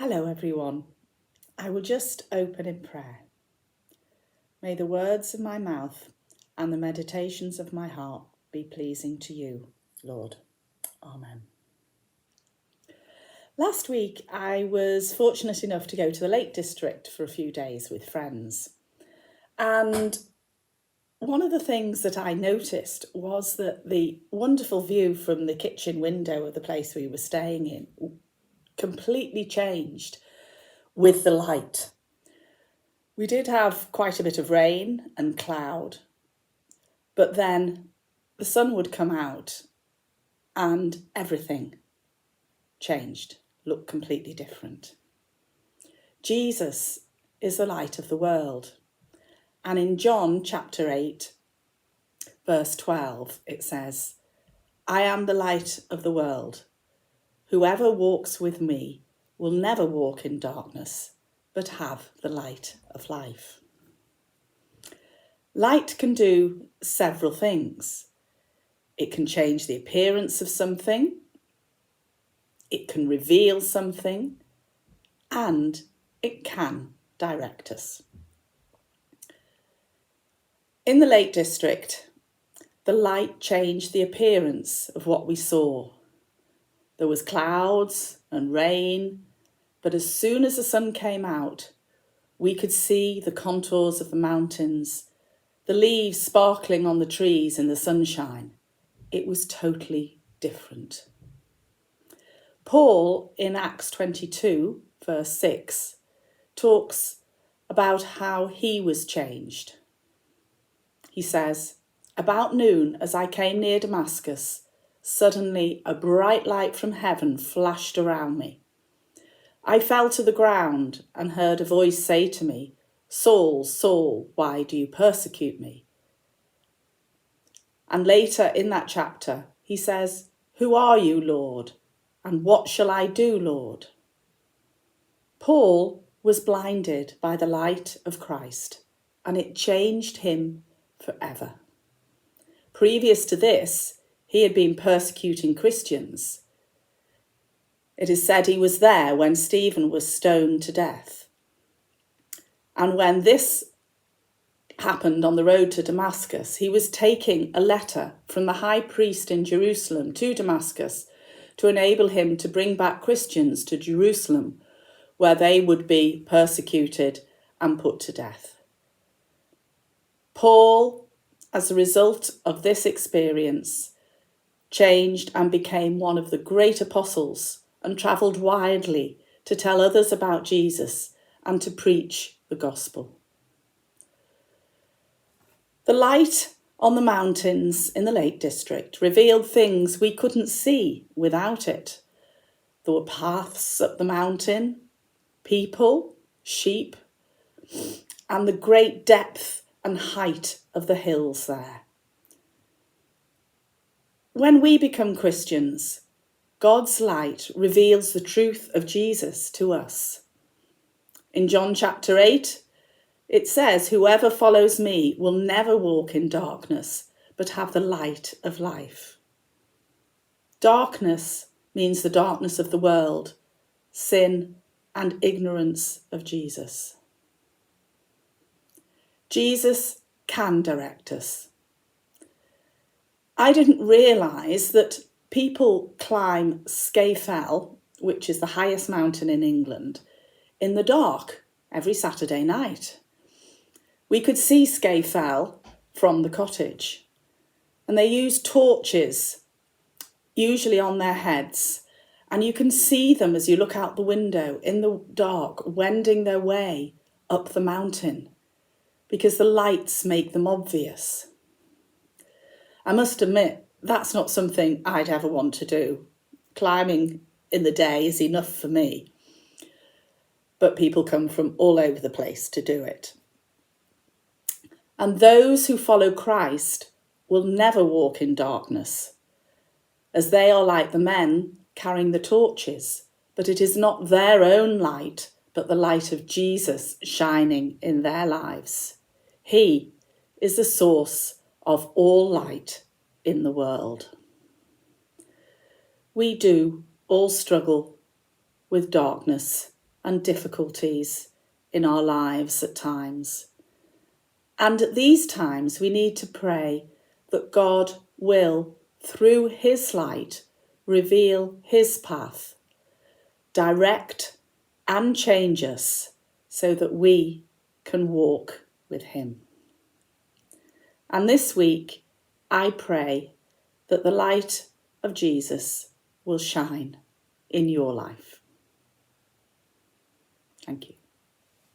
Hello everyone. I will just open in prayer. May the words of my mouth and the meditations of my heart be pleasing to you, Lord. Amen. Last week I was fortunate enough to go to the Lake District for a few days with friends. And one of the things that I noticed was that the wonderful view from the kitchen window of the place we were staying in completely changed with the light. We did have quite a bit of rain and cloud, but then the sun would come out and everything changed, looked completely different. Jesus is the light of the world. And in John chapter 8, verse 12, it says, "I am the light of the world. Whoever walks with me will never walk in darkness, but have the light of life." Light can do several things. It can change the appearance of something, it can reveal something, and it can direct us. In the Lake District, the light changed the appearance of what we saw. There was clouds and rain, but as soon as the sun came out, we could see the contours of the mountains, the leaves sparkling on the trees in the sunshine. It was totally different. Paul, in Acts 22, verse 6, talks about how he was changed. He says, "About noon, as I came near Damascus, suddenly a bright light from heaven flashed around me. I fell to the ground and heard a voice say to me, 'Saul, Saul, why do you persecute me?'" And later in that chapter, he says, "Who are you, Lord? And what shall I do, Lord?" Paul was blinded by the light of Christ, and it changed him forever. Previous to this, he had been persecuting Christians. It is said he was there when Stephen was stoned to death. And when this happened on the road to Damascus, he was taking a letter from the high priest in Jerusalem to Damascus to enable him to bring back Christians to Jerusalem, where they would be persecuted and put to death. Paul, as a result of this experience, changed and became one of the great apostles and travelled widely to tell others about Jesus and to preach the gospel. The light on the mountains in the Lake District revealed things we couldn't see without it. There were paths up the mountain, people, sheep, and the great depth and height of the hills there. When we become Christians, God's light reveals the truth of Jesus to us. In John chapter 8, it says, "Whoever follows me will never walk in darkness, but have the light of life." Darkness means the darkness of the world, sin, and ignorance of Jesus. Jesus can direct us. I didn't realise that people climb Fell, which is the highest mountain in England, in the dark every Saturday night. We could see Fell from the cottage, and they use torches, usually on their heads, and you can see them as you look out the window in the dark, wending their way up the mountain, because the lights make them obvious. I must admit, that's not something I'd ever want to do. Climbing in the day is enough for me, but people come from all over the place to do it. And those who follow Christ will never walk in darkness, as they are like the men carrying the torches, but it is not their own light, but the light of Jesus shining in their lives. He is the source of all light in the world. We do all struggle with darkness and difficulties in our lives at times. And at these times, we need to pray that God will, through his light, reveal his path, direct and change us so that we can walk with him. And this week, I pray that the light of Jesus will shine in your life. Thank you.